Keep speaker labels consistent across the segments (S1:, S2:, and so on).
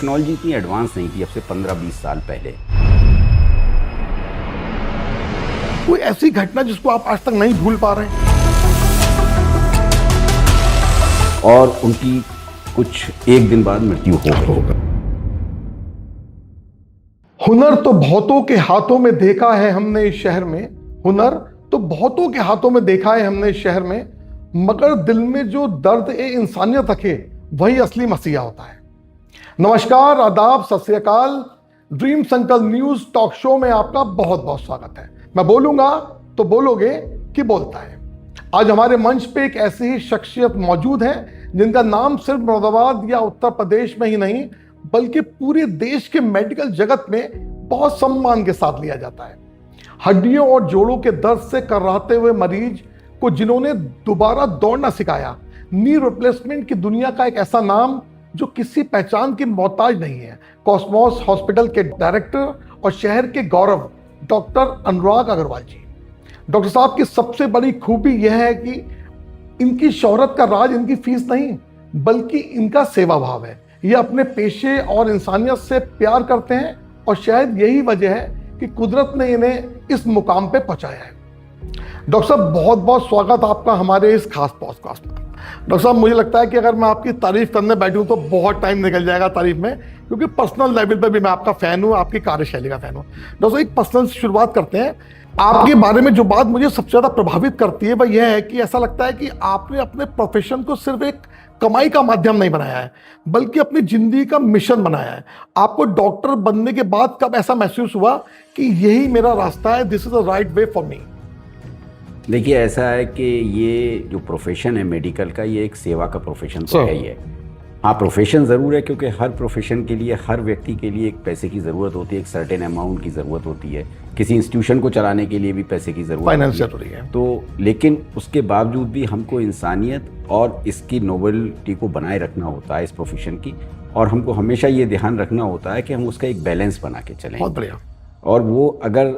S1: Technology इतनी advance नहीं थी अब से 15-20 साल पहले।
S2: कोई ऐसी घटना जिसको आप आज तक नहीं भूल पा रहे हैं?
S1: और उनकी कुछ एक दिन बाद मृत्यु हो गई।
S2: हुनर तो बहुतों के हाथों में देखा है हमने इस शहर में, हुनर तो बहुतों के हाथों में देखा है हमने इस शहर में, मगर दिल में जो दर्द ए इंसानियत रखे वही असली मसीहा होता है। नमस्कार, आदाब, सत श्री अकाल। Dream circle news talk show में आपका बहुत बहुत स्वागत है। मैं बोलूंगा तो बोलोगे कि बोलता है। आज हमारे मंच पे एक ऐसी ही शख्सियत मौजूद है जिनका नाम सिर्फ मुरादाबाद या उत्तर प्रदेश में ही नहीं बल्कि पूरे देश के मेडिकल जगत में बहुत सम्मान के साथ लिया जाता है। हड्डियों और जोड़ों के दर्द से कर्राते हुए मरीज को जिन्होंने दोबारा दौड़ना सिखाया, नी रिप्लेसमेंट की दुनिया का एक ऐसा नाम जो किसी पहचान की मोहताज नहीं है। कॉस्मोस हॉस्पिटल के डायरेक्टर और शहर के गौरव डॉक्टर अनुराग अग्रवाल जी। डॉक्टर साहब की सबसे बड़ी खूबी यह है कि इनकी शोहरत का राज इनकी फीस नहीं बल्कि इनका सेवा भाव है। ये अपने पेशे और इंसानियत से प्यार करते हैं और शायद यही वजह है कि कुदरत ने इन्हें इस मुकाम पे पहुंचाया है। डॉक्टर साहब, बहुत बहुत स्वागत आपका हमारे इस खास पॉडकास्ट में। डॉक्टर साहब, मुझे लगता है कि अगर मैं आपकी तारीफ करने बैठूं तो बहुत टाइम निकल जाएगा तारीफ में, क्योंकि पर्सनल लेवल पे भी मैं आपका फैन हूं, आपकी कार्यशैली का फैन हूं। डॉक्टर साहब, एक पर्सनल से शुरुआत करते हैं। आपके बारे में जो बात मुझे सबसे ज़्यादा प्रभावित करती है वह यह है कि ऐसा लगता है कि आपने अपने प्रोफेशन को सिर्फ एक कमाई का माध्यम नहीं बनाया है बल्कि अपनी जिंदगी का मिशन बनाया है। आपको डॉक्टर बनने के बाद कब ऐसा महसूस हुआ कि यही मेरा रास्ता है, this is the right way for me?
S1: देखिए, ऐसा है कि ये जो प्रोफेशन है मेडिकल का, ये एक सेवा का प्रोफेशन तो है ही है। हाँ, प्रोफेशन ज़रूर है क्योंकि हर प्रोफेशन के लिए, हर व्यक्ति के लिए एक पैसे की ज़रूरत होती है, एक सर्टेन अमाउंट की ज़रूरत होती है। किसी इंस्टीट्यूशन को चलाने के लिए भी पैसे की ज़रूरत
S2: फाइनेंस जरूरी है।
S1: तो लेकिन उसके बावजूद भी हमको इंसानियत और इसकी नोबेलिटी को बनाए रखना होता है इस प्रोफेशन की, और हमको हमेशा ये ध्यान रखना होता है कि हम उसका एक बैलेंस बना के चलें।
S2: बहुत बढ़िया।
S1: और वो अगर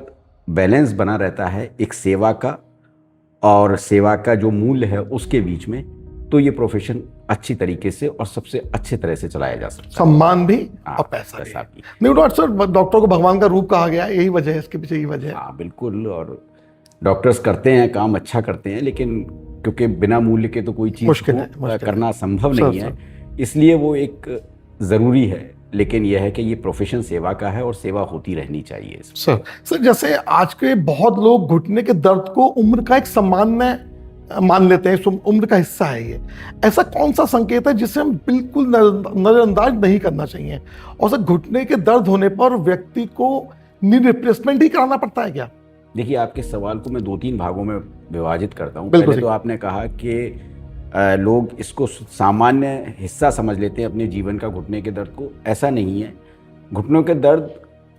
S1: बैलेंस बना रहता है एक सेवा का और सेवा का जो मूल्य है उसके बीच में, तो ये प्रोफेशन अच्छी तरीके से और सबसे अच्छे तरह से चलाया जा सकता है।
S2: सम्मान भी और पैसा भी। नहीं डॉक्टर सर, डॉक्टर को भगवान का रूप कहा गया है, यही वजह है, इसके पीछे यही वजह है।
S1: हाँ बिल्कुल। और डॉक्टर्स करते हैं काम, अच्छा करते हैं, लेकिन क्योंकि बिना मूल्य के तो कोई चीज़ करना संभव नहीं है, इसलिए वो एक ज़रूरी है। लेकिन यह है कि ये प्रोफेशन सेवा का है और सेवा होती रहनी चाहिए।
S2: सर जैसे आज के बहुत लोग घुटने के दर्द को उम्र का एक सामान्य मान लेते हैं, उम्र का हिस्सा है ये। ऐसा कौन सा संकेत है जिसे हम बिल्कुल नजरअंदाज नहीं करना चाहिए? और सर, घुटने के दर्द होने पर व्यक्ति को नी रिप्लेसमेंट ही कराना पड़ता है क्या?
S1: देखिए, आपके सवाल को मैं 2-3 भागों में विभाजित करता हूँ। पहले तो आपने कहा कि लोग इसको सामान्य हिस्सा समझ लेते हैं अपने जीवन का, घुटने के दर्द को। ऐसा नहीं है। घुटनों के दर्द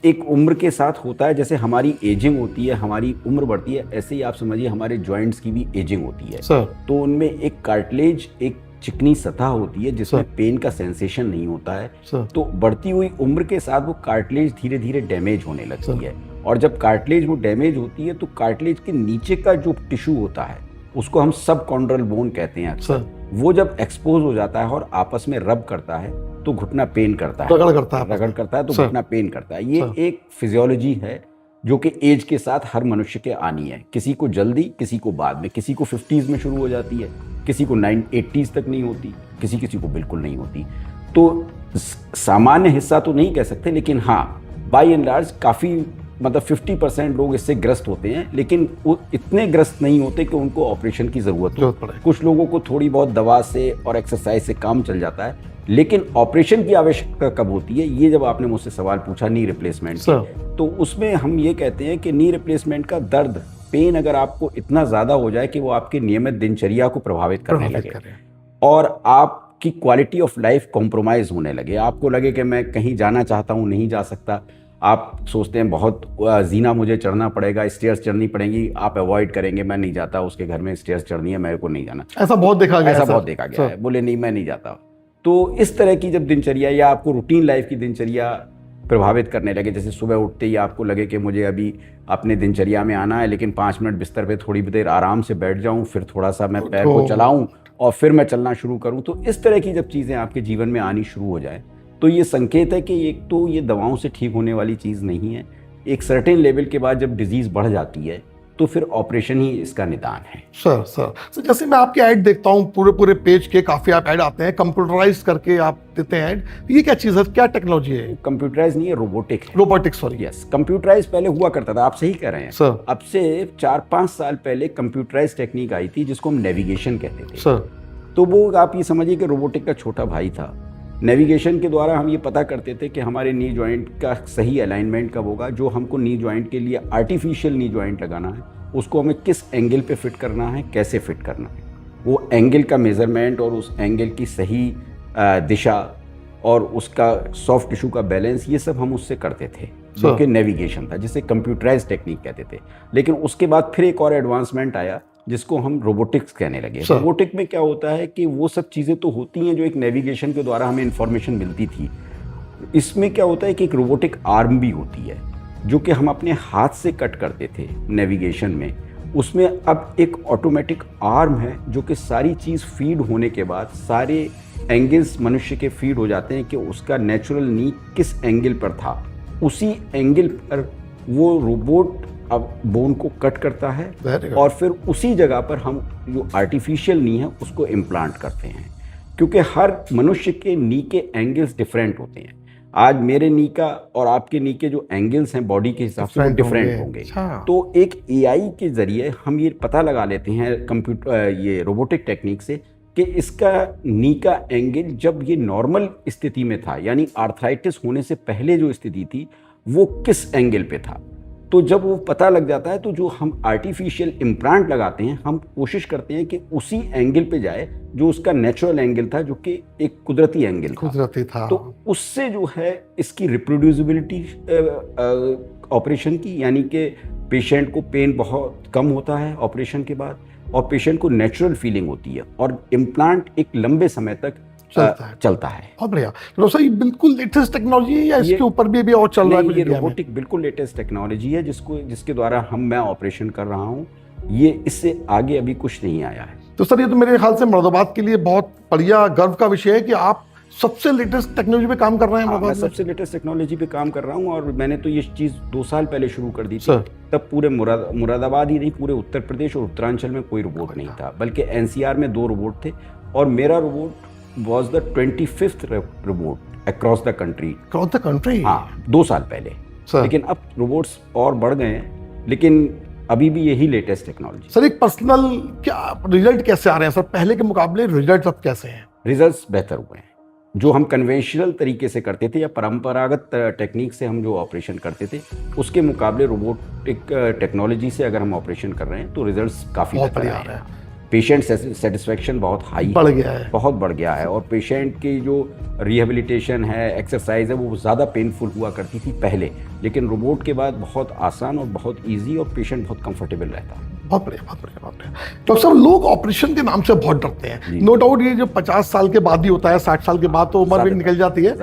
S1: एक उम्र के साथ होता है। जैसे हमारी एजिंग होती है, हमारी उम्र बढ़ती है, ऐसे ही आप समझिए हमारे जॉइंट्स की भी एजिंग होती है। तो उनमें एक कार्टिलेज, एक चिकनी सतह होती है जिसमें पेन का सेंसेशन नहीं होता है। तो बढ़ती हुई उम्र के साथ वो कार्टिलेज धीरे धीरे डैमेज होने लगती है, और जब कार्टिलेज वो डैमेज होती है तो कार्टिलेज के नीचे का जो टिश्यू होता है उसको हम सब कॉन्ड्रल बोन कहते हैं अक्सर। वो जब एक्सपोज हो जाता है और आपस में रब करता है तो घुटना पेन करता है, रगड़ करता है तो घुटना पेन करता है। ये एक फिजियोलॉजी है जो कि एज के साथ हर मनुष्य के आनी है। किसी को जल्दी, किसी को बाद में, किसी को 50s में शुरू हो जाती है, किसी को 80s तक नहीं होती, किसी को बिल्कुल नहीं होती। तो सामान्य हिस्सा तो नहीं कह सकते, लेकिन हाँ, बाय एंड लार्ज काफ़ी, मतलब 50% लोग इससे ग्रस्त होते हैं, लेकिन वो इतने ग्रस्त नहीं होते कि उनको ऑपरेशन की ज़रूरत पड़े। कुछ लोगों को थोड़ी बहुत दवा से और एक्सरसाइज से काम चल जाता है, लेकिन ऑपरेशन की आवश्यकता कब होती है? ये जब आपने मुझसे सवाल पूछा नी रिप्लेसमेंट, तो उसमें हम ये कहते हैं कि नी रिप्लेसमेंट का दर्द, पेन अगर आपको इतना ज़्यादा हो जाए कि वो आपकी नियमित दिनचर्या को प्रभावित करने लगे और आपकी क्वालिटी ऑफ लाइफ कॉम्प्रोमाइज़ होने लगे, आपको लगे कि मैं कहीं जाना चाहता हूँ, नहीं जा सकता, आप सोचते हैं बहुत जीना मुझे चढ़ना पड़ेगा, स्टेयर्स चढ़नी पड़ेंगी, आप अवॉइड करेंगे, मैं नहीं जाता, उसके घर में स्टेयर्स चढ़नी है, मेरे को नहीं जाना।
S2: ऐसा बहुत देखा
S1: गया है, बोले नहीं मैं नहीं जाता। तो इस तरह की जब दिनचर्या या आपको रूटीन लाइफ की दिनचर्या प्रभावित करने लगे, जैसे सुबह उठते ही आपको लगे कि मुझे अभी अपने दिनचर्या में आना है, लेकिन 5 मिनट बिस्तर पे थोड़ी देर आराम से बैठ जाऊं, फिर थोड़ा सा मैं पैर को चलाऊं और फिर मैं चलना शुरू करूं, तो इस तरह की जब चीज़ें आपके जीवन में आनी शुरू हो जाए तो ये संकेत है कि एक तो ये दवाओं से ठीक होने वाली चीज़ नहीं है, एक सर्टेन लेवल के बाद जब डिजीज़ बढ़ जाती है तो फिर ऑपरेशन ही इसका निदान है।
S2: सर जैसे मैं आपके ऐड देखता हूँ, पूरे पेज के काफ़ी आप ऐड आते हैं, कंप्यूटराइज करके आप देते हैं ऐड, ये क्या चीज़ है, क्या टेक्नोलॉजी है?
S1: कंप्यूटराइज नहीं है, रोबोटिक है।
S2: Robotics, sorry.
S1: यस, कंप्यूटराइज पहले हुआ करता था, आप सही कह रहे हैं
S2: सर।
S1: अब से 4-5 साल पहले कंप्यूटराइज टेक्निक आई थी जिसको हम नेविगेशन कहते थे
S2: सर।
S1: तो वो आप ये समझिए कि रोबोटिक का छोटा भाई था। नेविगेशन के द्वारा हम ये पता करते थे कि हमारे नी जॉइंट का सही अलाइनमेंट कब होगा, जो हमको नी जॉइंट के लिए आर्टिफिशियल नी जॉइंट लगाना है उसको हमें किस एंगल पे फिट करना है, कैसे फिट करना है, वो एंगल का मेज़रमेंट और उस एंगल की सही दिशा और उसका सॉफ्ट टिश्यू का बैलेंस, ये सब हम उससे करते थे जो कि नेविगेशन था, जिसे कंप्यूटराइज टेक्निक कहते थे। लेकिन उसके बाद फिर एक और एडवांसमेंट आया जिसको हम रोबोटिक्स कहने लगे। रोबोटिक में क्या होता है कि वो सब चीज़ें तो होती हैं जो एक नेविगेशन के द्वारा हमें इंफॉर्मेशन मिलती थी, इसमें क्या होता है कि एक रोबोटिक आर्म भी होती है जो कि हम अपने हाथ से कट करते थे नेविगेशन में, उसमें अब एक ऑटोमेटिक आर्म है जो कि सारी चीज़ फीड होने के बाद सारे एंगल्स मनुष्य के फीड हो जाते हैं कि उसका नेचुरल नी किस एंगल पर था, उसी एंगल पर वो रोबोट अब बोन को कट करता है और फिर उसी जगह पर हम जो आर्टिफिशियल नी है उसको इम्प्लांट करते हैं, क्योंकि हर मनुष्य के नी के एंगल्स डिफरेंट होते हैं। आज मेरे नी का और आपके नी के जो एंगल्स हैं बॉडी के हिसाब से वो डिफरेंट होंगे। तो एक एआई के जरिए हम ये पता लगा लेते हैं कंप्यूटर ये रोबोटिक टेक्निक से कि इसका नी का एंगल जब ये नॉर्मल स्थिति में था, यानी आर्थराइटिस होने से पहले जो स्थिति थी, वो किस एंगल पे था। तो जब वो पता लग जाता है तो जो हम आर्टिफिशियल इम्प्लांट लगाते हैं, हम कोशिश करते हैं कि उसी एंगल पे जाए जो उसका नेचुरल एंगल था, जो कि एक कुदरती एंगल था। तो उससे जो है इसकी रिप्रोड्यूसिबिलिटी ऑपरेशन की, यानी कि पेशेंट को पेन बहुत कम होता है ऑपरेशन के बाद और पेशेंट को नेचुरल फीलिंग होती है और इम्प्लांट एक लंबे समय तक चलता है।
S2: बहुत बढ़िया। तो सर ये बिल्कुल लेटेस्ट टेक्नोलॉजी है या इसके ऊपर भी और चल रहा है?
S1: ये रोबोटिक बिल्कुल लेटेस्ट टेक्नोलॉजी है जिसके द्वारा मैं ऑपरेशन कर रहा हूँ। ये इससे आगे अभी कुछ नहीं आया है।
S2: तो सर ये तो मेरे ख्याल से मुरादाबाद के लिए बहुत बढ़िया गर्व का विषय है कि आप सबसे लेटेस्ट टेक्नोलॉजी पे काम कर रहे हैं।
S1: मैं सबसे लेटेस्ट टेक्नोलॉजी पे काम कर रहा हूँ और मैंने तो ये चीज़ 2 साल पहले शुरू कर दी थी। तब पूरे मुरादाबाद ही नहीं, पूरे उत्तर प्रदेश और उत्तरांचल में कोई रोबोट नहीं था, बल्कि एनसीआर में 2 रोबोट थे और मेरा robot was the 25th robot across the country।
S2: Across the country?
S1: हाँ, 2 साल पहले। लेकिन अब रोबोट्स और बढ़ गए हैं, लेकिन अभी भी यही लेटेस्ट टेक्नोलॉजी।
S2: सर एक पर्सनल क्या रिजल्ट कैसे आ रहे हैं सर, पहले के मुकाबले रिजल्ट अब कैसे हैं?
S1: रिजल्ट्स बेहतर हुए हैं। जो हम कन्वेंशनल तरीके से करते थे या परंपरागत टेक्निक से हम जो ऑपरेशन करते थे, उसके मुकाबले रोबोटिक टेक्नोलॉजी से अगर हम ऑपरेशन कर रहे हैं तो रिजल्ट्स काफ़ी बेहतर आ रहे हैं। पेशेंट सेटिस्फेक्शन बहुत हाई
S2: बढ़ गया है,
S1: बहुत बढ़ गया है और पेशेंट की जो रिहेबिलिटेशन है, एक्सरसाइज है, वो ज़्यादा पेनफुल हुआ करती थी पहले, लेकिन रोबोट के बाद बहुत आसान और बहुत इजी और पेशेंट बहुत कंफर्टेबल रहता है।
S2: बहुत बढ़िया, बहुत बढ़िया, बहुत बढ़िया। डॉक्टर साहब लोग ऑपरेशन के नाम से बहुत डरते हैं, नो डाउट ये जो 50 साल के बाद ही होता है, 60 साल के बाद तो उम्र भी निकल जाती है।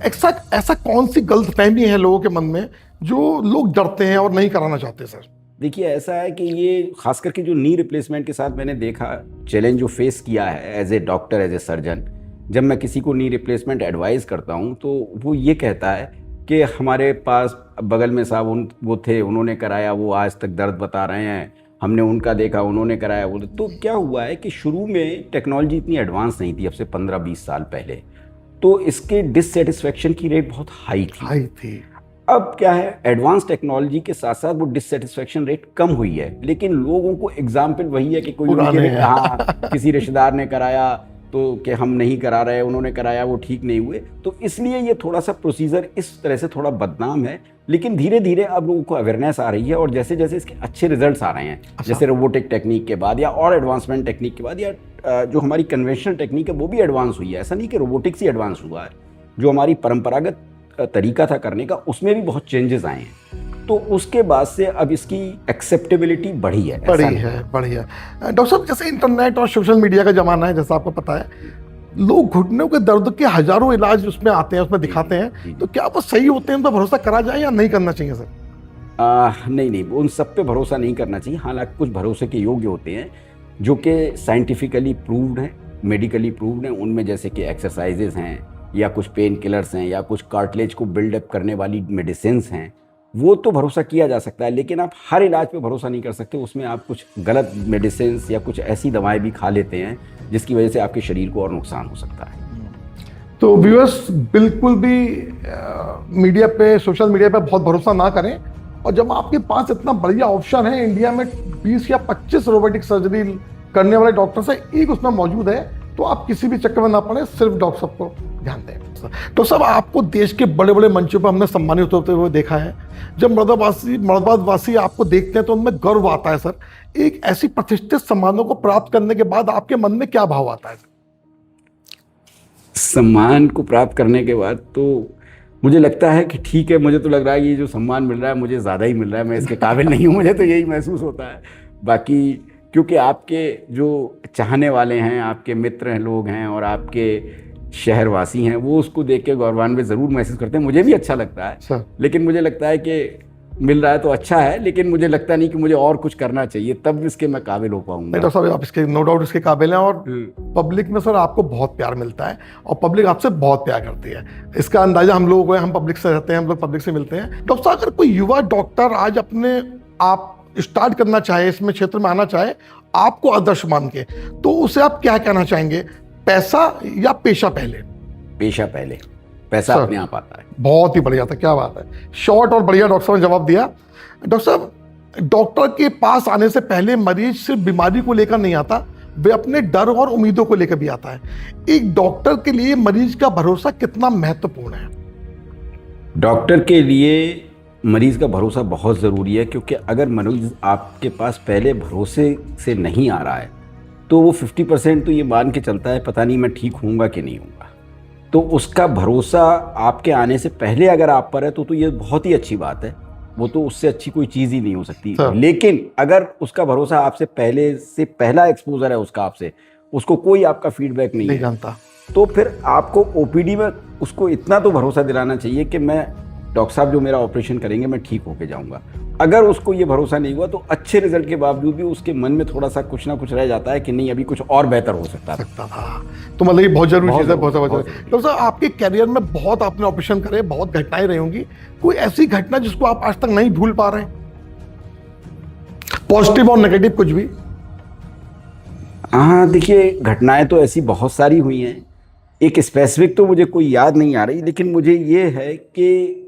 S2: ऐसा कौन सी गलतफहमी है लोगों के मन में जो लोग डरते हैं और नहीं कराना चाहते? सर
S1: देखिए ऐसा है कि ये खास करके जो नी रिप्लेसमेंट के साथ मैंने देखा चैलेंज जो फेस किया है as a doctor, as a surgeon, जब मैं किसी को नी रिप्लेसमेंट एडवाइस करता हूँ तो वो ये कहता है कि हमारे पास बगल में साहब वो थे, उन्होंने कराया, वो आज तक दर्द बता रहे हैं, हमने उनका देखा, उन्होंने कराया वो। तो क्या हुआ है कि शुरू में टेक्नोलॉजी इतनी एडवांस नहीं थी, अब से 15-20 साल पहले, तो इसके डिससेटिस्फेक्शन की रेट बहुत हाई थी। अब क्या है, एडवांस टेक्नोलॉजी के साथ साथ वो डिससेटिस्फेक्शन रेट कम हुई है, लेकिन लोगों को एग्जाम्पल वही है कि कोई किसी रिश्तेदार ने कराया तो कि हम नहीं करा रहे, उन्होंने कराया वो ठीक नहीं हुए, तो इसलिए ये थोड़ा सा प्रोसीजर इस तरह से थोड़ा बदनाम है। लेकिन धीरे धीरे अब लोगों को अवेयरनेस आ रही है और जैसे जैसे इसके अच्छे रिजल्ट्स आ रहे हैं, जैसे रोबोटिक टेक्निक के बाद या और एडवांसमेंट टेक्निक के बाद या जो हमारी कन्वेंशनल टेक्निक है वो भी एडवांस हुई है। ऐसा नहीं कि रोबोटिक्स ही एडवांस हुआ है, जो हमारी परंपरागत तरीका था करने का उसमें भी बहुत चेंजेस आए हैं, तो उसके बाद से अब इसकी एक्सेप्टेबिलिटी बढ़ी है।
S2: डॉक्टर साहब जैसे इंटरनेट और सोशल मीडिया का जमाना है, जैसा आपको पता है, लोग घुटनों के दर्द के हजारों इलाज उसमें आते हैं, उसमें दिखाते हैं, तो क्या वो सही होते हैं, उन पर भरोसा करा जाए या नहीं करना चाहिए? सर
S1: नहीं, उन सब पे भरोसा नहीं करना चाहिए। हालांकि कुछ भरोसे के योग्य होते हैं जो कि साइंटिफिकली प्रूव्ड हैं, मेडिकली प्रूव्ड हैं, उनमें जैसे कि एक्सरसाइजेज हैं या कुछ पेन किलर्स हैं या कुछ कार्टिलेज को बिल्डअप करने वाली मेडिसिन्स हैं, वो तो भरोसा किया जा सकता है, लेकिन आप हर इलाज पे भरोसा नहीं कर सकते। उसमें आप कुछ गलत मेडिसिन्स या कुछ ऐसी दवाएं भी खा लेते हैं जिसकी वजह से आपके शरीर को और नुकसान हो सकता है।
S2: तो व्यूअर्स बिल्कुल भी मीडिया पे, सोशल मीडिया पे बहुत भरोसा ना करें। और जब आपके पास इतना बढ़िया ऑप्शन है, इंडिया में 20 या 25 रोबोटिक सर्जरी करने वाले डॉक्टर से एक उसमें मौजूद है, तो आप किसी भी चक्कर में ना पड़े, सिर्फ डॉक्टर साहब को ध्यान दें। तो सब आपको देश के बड़े बड़े मंचों पर हमने सम्मानित होते हुए देखा है। जब मर्दाबादवासी आपको देखते हैं तो उनमें गर्व आता है सर। एक ऐसी प्रतिष्ठित सम्मानों को प्राप्त करने के बाद आपके मन में क्या भाव आता है सर?
S1: सम्मान को प्राप्त करने के बाद तो मुझे लगता है कि ठीक है, मुझे तो लग रहा है कि ये जो सम्मान मिल रहा है मुझे ज़्यादा ही मिल रहा है, मैं इसके काबिल नहीं हूँ, मुझे तो यही महसूस होता है। बाकी क्योंकि आपके जो चाहने वाले हैं, आपके मित्र हैं, लोग हैं और आपके शहरवासी हैं, वो उसको देख के गौरवान्वित ज़रूर महसूस करते हैं। मुझे भी अच्छा लगता है, लेकिन मुझे लगता है कि मिल रहा है तो अच्छा है, लेकिन मुझे लगता नहीं कि मुझे और कुछ करना चाहिए, तब इसके मैं काबिल हो पाऊंगा।
S2: नहीं डॉक्टर साहब, आप इसके नो डाउट इसके काबिल हैं। और पब्लिक में सर आपको बहुत प्यार मिलता है और पब्लिक आपसे बहुत प्यार करती है। इसका अंदाजा हम लोगों को है, हम पब्लिक से रहते हैं, हम लोग पब्लिक से मिलते हैं। डॉक्टर साहब, अगर कोई युवा डॉक्टर आज अपने आप स्टार्ट करना चाहे, इसमें क्षेत्र में आना चाहे, आपको आदर्श मान के, तो उसे आप क्या कहना चाहेंगे? पैसा या पेशा पहले?
S1: पेशा पहले, पैसा अपने आप आता है।
S2: बहुत ही बढ़िया था, क्या बात है, शॉर्ट और बढ़िया डॉक्टर साहब ने जवाब दिया। डॉक्टर साहब, डॉक्टर के पास आने से पहले मरीज सिर्फ बीमारी को लेकर नहीं आता, वे अपने डर और उम्मीदों को लेकर भी आता है। एक डॉक्टर के लिए मरीज का भरोसा कितना महत्वपूर्ण है?
S1: डॉक्टर के लिए मरीज का भरोसा बहुत ज़रूरी है, क्योंकि अगर मरीज आपके पास पहले भरोसे से नहीं आ रहा है तो वो 50% तो ये मान के चलता है पता नहीं मैं ठीक होऊंगा कि नहीं होऊंगा। तो उसका भरोसा आपके आने से पहले अगर आप पर है तो ये बहुत ही अच्छी बात है, वो तो उससे अच्छी कोई चीज़ ही नहीं हो सकती। लेकिन अगर उसका भरोसा आपसे पहले से पहला एक्सपोजर है उसका आपसे, उसको कोई आपका फीडबैक नहीं
S2: जानता,
S1: तो फिर आपको ओपीडी में उसको इतना तो भरोसा दिलाना चाहिए कि मैं डॉक्टर साहब जो मेरा ऑपरेशन करेंगे मैं ठीक होके जाऊंगा। अगर उसको ये भरोसा नहीं हुआ तो अच्छे रिजल्ट के बावजूद भी उसके मन में थोड़ा सा कुछ ना कुछ रह जाता है कि नहीं अभी कुछ और बेहतर हो सकता था।
S2: तो मतलब ये बहुत जरूरी चीज़ है, बहुत डॉक्टर साहब आपके कैरियर में बहुत आपने ऑपरेशन करे, बहुत घटनाएं रही होंगी, कोई ऐसी घटना जिसको आप आज तक नहीं भूल पा रहे हैं, पॉजिटिव और नेगेटिव कुछ भी?
S1: हाँ देखिए, घटनाएं तो ऐसी बहुत सारी हुई हैं, एक स्पेसिफिक तो मुझे कोई याद नहीं आ रही, लेकिन मुझे ये है कि